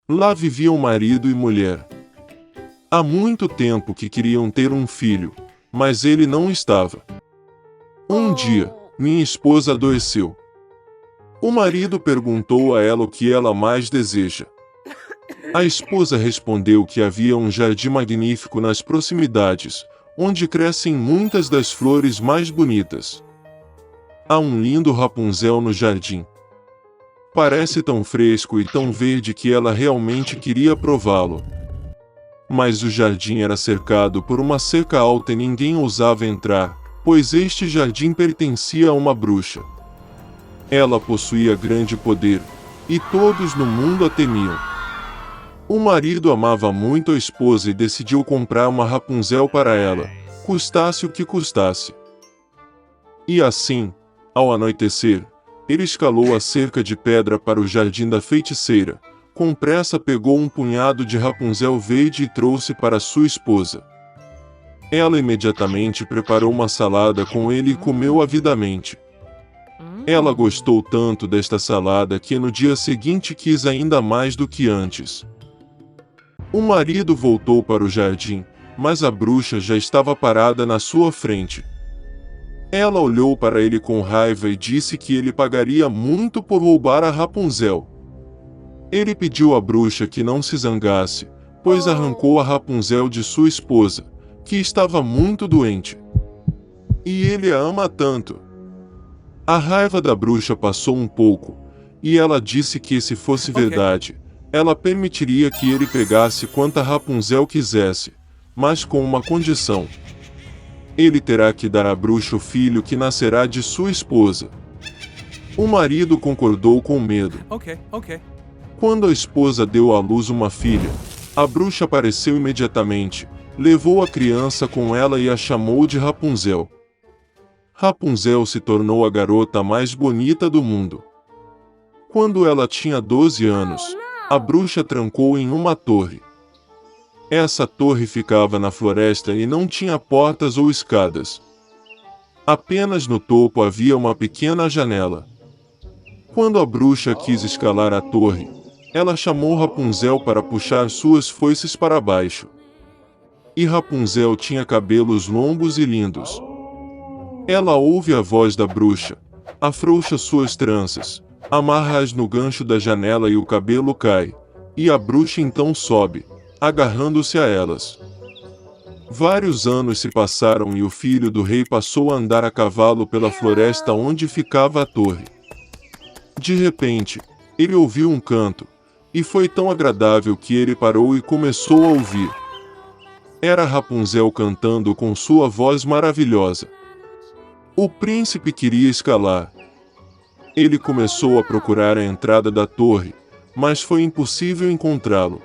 Lá viviam marido e mulher. Há muito tempo que queriam ter um filho, mas ele não estava. Um dia, minha esposa adoeceu. O marido perguntou a ela o que ela mais deseja. A esposa respondeu que havia um jardim magnífico nas proximidades, onde crescem muitas das flores mais bonitas. Há um lindo Rapunzel no jardim. Parece tão fresco e tão verde que ela realmente queria prová-lo. Mas o jardim era cercado por uma cerca alta e ninguém ousava entrar, pois este jardim pertencia a uma bruxa. Ela possuía grande poder, e todos no mundo a temiam. O marido amava muito a esposa e decidiu comprar uma Rapunzel para ela, custasse o que custasse. E assim, ao anoitecer, ele escalou a cerca de pedra para o jardim da feiticeira. Com pressa pegou um punhado de Rapunzel verde e trouxe para sua esposa. Ela imediatamente preparou uma salada com ele e comeu avidamente. Ela gostou tanto desta salada que no dia seguinte quis ainda mais do que antes. O marido voltou para o jardim, mas a bruxa já estava parada na sua frente. Ela olhou para ele com raiva e disse que ele pagaria muito por roubar a Rapunzel. Ele pediu à bruxa que não se zangasse, pois arrancou a Rapunzel de sua esposa, que estava muito doente. E ele a ama tanto. A raiva da bruxa passou um pouco, e ela disse que se fosse verdade, ela permitiria que ele pegasse quanta Rapunzel quisesse, mas com uma condição. Ele terá que dar à bruxa o filho que nascerá de sua esposa. O marido concordou com medo. Quando a esposa deu à luz uma filha, a bruxa apareceu imediatamente, levou a criança com ela e a chamou de Rapunzel. Rapunzel se tornou a garota mais bonita do mundo. Quando ela tinha 12 anos, a bruxa trancou em uma torre. Essa torre ficava na floresta e não tinha portas ou escadas. Apenas no topo havia uma pequena janela. Quando a bruxa quis escalar a torre, ela chamou Rapunzel para puxar suas foices para baixo. E Rapunzel tinha cabelos longos e lindos. Ela ouve a voz da bruxa, afrouxa suas tranças, amarra-as no gancho da janela e o cabelo cai, e a bruxa então sobe, agarrando-se a elas. Vários anos se passaram e o filho do rei passou a andar a cavalo pela floresta onde ficava a torre. De repente, ele ouviu um canto, e foi tão agradável que ele parou e começou a ouvir. Era Rapunzel cantando com sua voz maravilhosa. O príncipe queria escalar. Ele começou a procurar a entrada da torre, mas foi impossível encontrá-lo.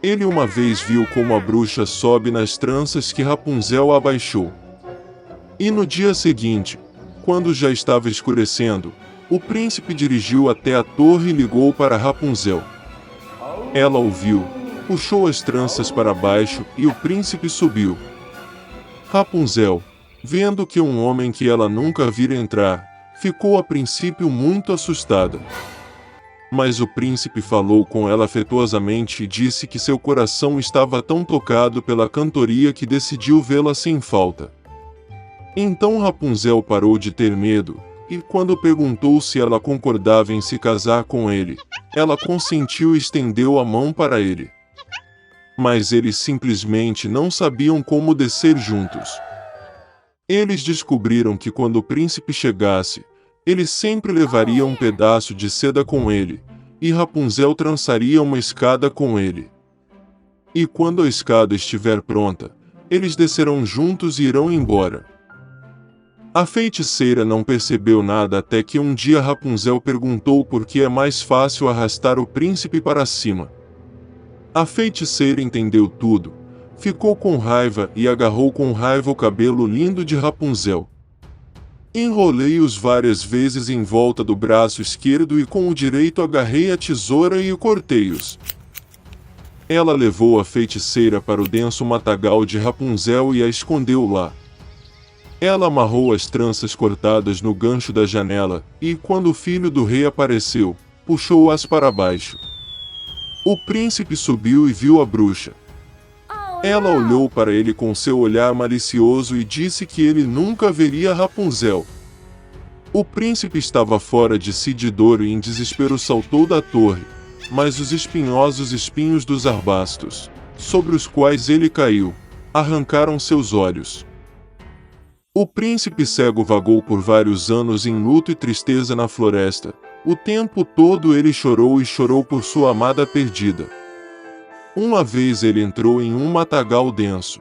Ele uma vez viu como a bruxa sobe nas tranças que Rapunzel abaixou. E no dia seguinte, quando já estava escurecendo, o príncipe dirigiu até a torre e ligou para Rapunzel. Ela ouviu, puxou as tranças para baixo e o príncipe subiu. Rapunzel, vendo que um homem que ela nunca vira entrar, ficou a princípio muito assustada. Mas o príncipe falou com ela afetuosamente e disse que seu coração estava tão tocado pela cantoria que decidiu vê-la sem falta. Então Rapunzel parou de ter medo, e quando perguntou se ela concordava em se casar com ele, ela consentiu e estendeu a mão para ele. Mas eles simplesmente não sabiam como descer juntos. Eles descobriram que quando o príncipe chegasse, ele sempre levaria um pedaço de seda com ele, e Rapunzel trançaria uma escada com ele. E quando a escada estiver pronta, eles descerão juntos e irão embora. A feiticeira não percebeu nada até que um dia Rapunzel perguntou por que é mais fácil arrastar o príncipe para cima. A feiticeira entendeu tudo, ficou com raiva e agarrou com raiva o cabelo lindo de Rapunzel. Enrolei-os várias vezes em volta do braço esquerdo e com o direito agarrei a tesoura e o cortei-os. Ela levou a feiticeira para o denso matagal de Rapunzel e a escondeu lá. Ela amarrou as tranças cortadas no gancho da janela, e quando o filho do rei apareceu, puxou-as para baixo. O príncipe subiu e viu a bruxa. Ela olhou para ele com seu olhar malicioso e disse que ele nunca veria Rapunzel. O príncipe estava fora de si de dor e em desespero saltou da torre, mas os espinhosos espinhos dos arbustos, sobre os quais ele caiu, arrancaram seus olhos. O príncipe cego vagou por vários anos em luto e tristeza na floresta. O tempo todo ele chorou e chorou por sua amada perdida. Uma vez ele entrou em um matagal denso.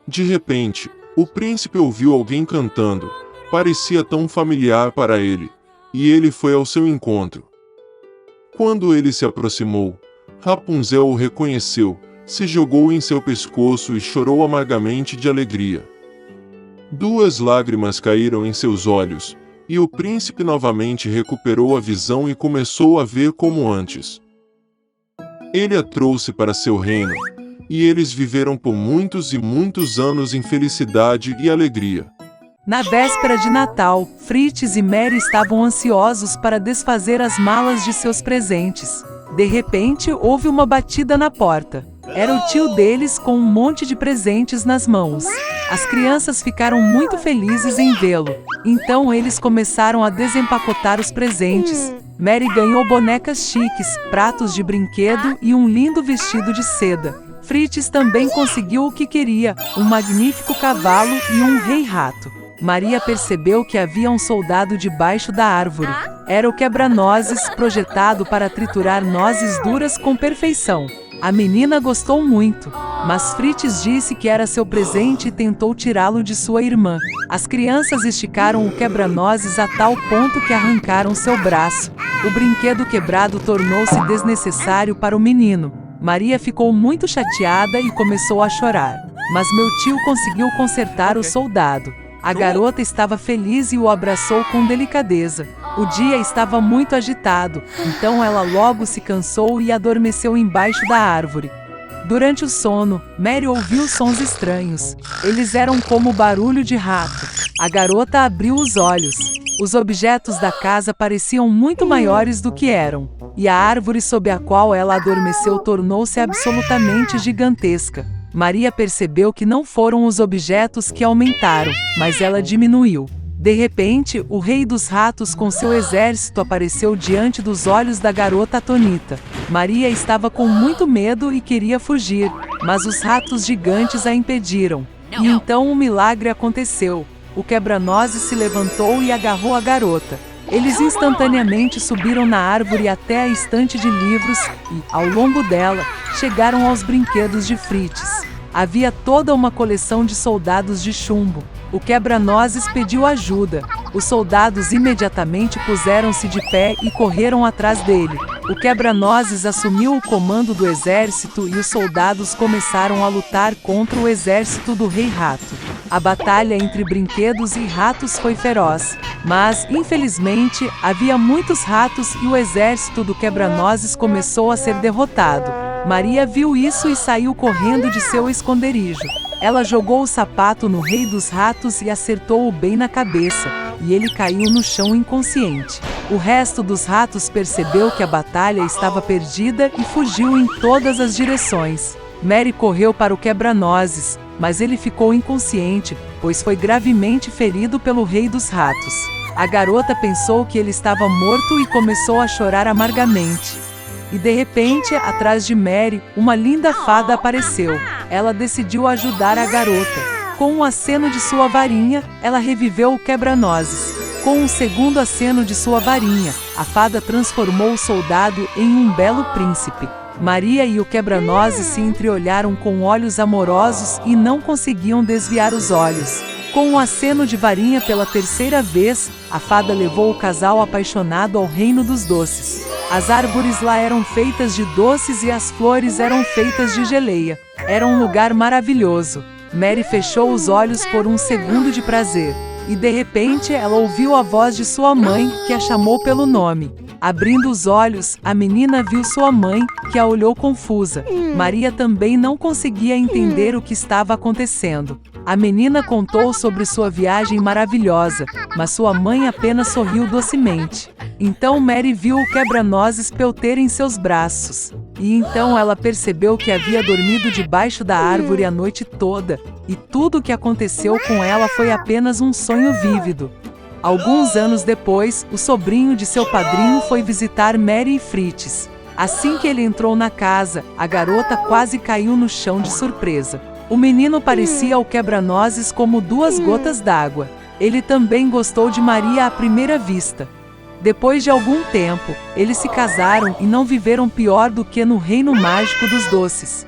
De repente, o príncipe ouviu alguém cantando. Parecia tão familiar para ele, e ele foi ao seu encontro. Quando ele se aproximou, Rapunzel o reconheceu, se jogou em seu pescoço e chorou amargamente de alegria. 2 lágrimas caíram em seus olhos, e o príncipe novamente recuperou a visão e começou a ver como antes. Ele a trouxe para seu reino, e eles viveram por muitos e muitos anos em felicidade e alegria. Na véspera de Natal, Fritz e Mary estavam ansiosos para desfazer as malas de seus presentes. De repente, houve uma batida na porta. Era o tio deles com um monte de presentes nas mãos. As crianças ficaram muito felizes em vê-lo. Então eles começaram a desempacotar os presentes. Mary ganhou bonecas chiques, pratos de brinquedo e um lindo vestido de seda. Fritz também conseguiu o que queria, um magnífico cavalo e um rei-rato. Maria percebeu que havia um soldado debaixo da árvore. Era o quebra-nozes, projetado para triturar nozes duras com perfeição. A menina gostou muito, mas Fritz disse que era seu presente e tentou tirá-lo de sua irmã. As crianças esticaram o quebra-nozes a tal ponto que arrancaram seu braço. O brinquedo quebrado tornou-se desnecessário para o menino. Maria ficou muito chateada e começou a chorar. Mas meu tio conseguiu consertar o soldado. A garota estava feliz e o abraçou com delicadeza. O dia estava muito agitado, então ela logo se cansou e adormeceu embaixo da árvore. Durante o sono, Mary ouviu sons estranhos. Eles eram como barulho de rato. A garota abriu os olhos. Os objetos da casa pareciam muito maiores do que eram, e a árvore sob a qual ela adormeceu tornou-se absolutamente gigantesca. Maria percebeu que não foram os objetos que aumentaram, mas ela diminuiu. De repente, o rei dos ratos com seu exército apareceu diante dos olhos da garota atonita. Maria estava com muito medo e queria fugir, mas os ratos gigantes a impediram. E então um milagre aconteceu. O quebra-nozes se levantou e agarrou a garota. Eles instantaneamente subiram na árvore até a estante de livros e, ao longo dela, chegaram aos brinquedos de Fritz. Havia toda uma coleção de soldados de chumbo. O quebra-nozes pediu ajuda. Os soldados imediatamente puseram-se de pé e correram atrás dele. O quebra-nozes assumiu o comando do exército e os soldados começaram a lutar contra o exército do Rei Rato. A batalha entre brinquedos e ratos foi feroz, mas, infelizmente, havia muitos ratos e o exército do quebra-nozes começou a ser derrotado. Maria viu isso e saiu correndo de seu esconderijo. Ela jogou o sapato no Rei dos Ratos e acertou-o bem na cabeça, e ele caiu no chão inconsciente. O resto dos ratos percebeu que a batalha estava perdida e fugiu em todas as direções. Mary correu para o quebra-nozes, mas ele ficou inconsciente, pois foi gravemente ferido pelo Rei dos Ratos. A garota pensou que ele estava morto e começou a chorar amargamente. E de repente, atrás de Mary, uma linda fada apareceu. Ela decidiu ajudar a garota. Com um aceno de sua varinha, ela reviveu o quebra-nozes. Com um segundo aceno de sua varinha, a fada transformou o soldado em um belo príncipe. Maria e o quebra-nozes se entreolharam com olhos amorosos e não conseguiam desviar os olhos. Com um aceno de varinha pela terceira vez, a fada levou o casal apaixonado ao reino dos doces. As árvores lá eram feitas de doces e as flores eram feitas de geleia. Era um lugar maravilhoso. Mary fechou os olhos por um segundo de prazer. E de repente ela ouviu a voz de sua mãe, que a chamou pelo nome. Abrindo os olhos, a menina viu sua mãe, que a olhou confusa. Maria também não conseguia entender o que estava acontecendo. A menina contou sobre sua viagem maravilhosa, mas sua mãe apenas sorriu docemente. Então Mary viu o quebra-nozes pelter em seus braços. E então ela percebeu que havia dormido debaixo da árvore a noite toda, e tudo o que aconteceu com ela foi apenas um sonho vívido. Alguns anos depois, o sobrinho de seu padrinho foi visitar Mary e Fritz. Assim que ele entrou na casa, a garota quase caiu no chão de surpresa. O menino parecia ao quebra-nozes como duas gotas d'água. Ele também gostou de Maria à primeira vista. Depois de algum tempo, eles se casaram e não viveram pior do que no reino mágico dos doces.